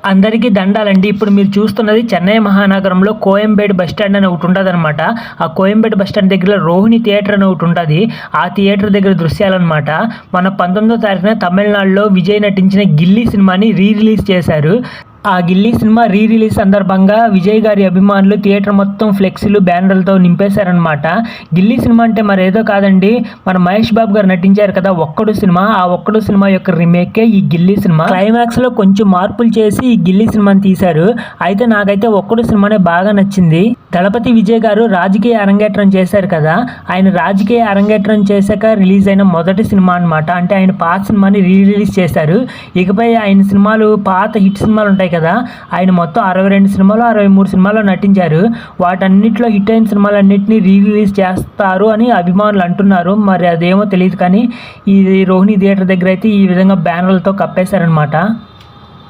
అందరికీ దండాలండి. ఇప్పుడు మీరు చూస్తున్నది చెన్నై మహానగరంలో కోయంబేడు బస్ స్టాండ్ అని ఒకటి ఉంటుందన్నమాట. ఆ కోయంబేడు బస్ స్టాండ్ దగ్గర రోహిణి థియేటర్ అని ఒకటి ఉంటుంది. ఆ థియేటర్ దగ్గర దృశ్యాలన్నమాట. మన 19వ తారీఖున తమిళనాడులో విజయ్ నటించిన గిల్లీ సినిమాని రిలీజ్ చేశారు. ఆ గిల్లీ సినిమా రిలీజ్ సందర్భంగా విజయ్ గారి అభిమానులు థియేటర్ మొత్తం ఫ్లెక్సీలు బ్యానర్లతో నింపేశారనమాట. గిల్లీ సినిమా అంటే మరి ఏదో కాదండి, మన మహేష్ బాబు గారు నటించారు కదా ఒక్కడు సినిమా, ఆ ఒక్కడు సినిమా యొక్క రీమేకే ఈ గిల్లీ సినిమా. క్లైమాక్స్ లో కొంచెం మార్పులు చేసి ఈ గిల్లీ సినిమాని తీశారు. అయితే నాకైతే ఒక్కడు సినిమానే బాగా నచ్చింది. దళపతి విజయ్ గారు రాజకీయ అరంగేట్రం చేశారు కదా, ఆయన రాజకీయ అరంగేట్రం చేశాక రిలీజ్ అయిన మొదటి సినిమా అనమాట. అంటే ఆయన పాత సినిమాని రిలీజ్ చేశారు. ఇకపై ఆయన సినిమాలు పాత హిట్ సినిమాలు ఉంటాయి కదా, ఆయన మొత్తం 62 సినిమాలు 63 సినిమాల్లో నటించారు. వాటన్నిటిలో హిట్ అయిన సినిమాలన్నింటినీ రిలీజ్ చేస్తారు అని అభిమానులు అంటున్నారు. మరి అదేమో తెలియదు, కానీ ఈ రోహిణి థియేటర్ దగ్గర అయితే ఈ విధంగా బ్యానర్లతో కప్పేశారనమాట.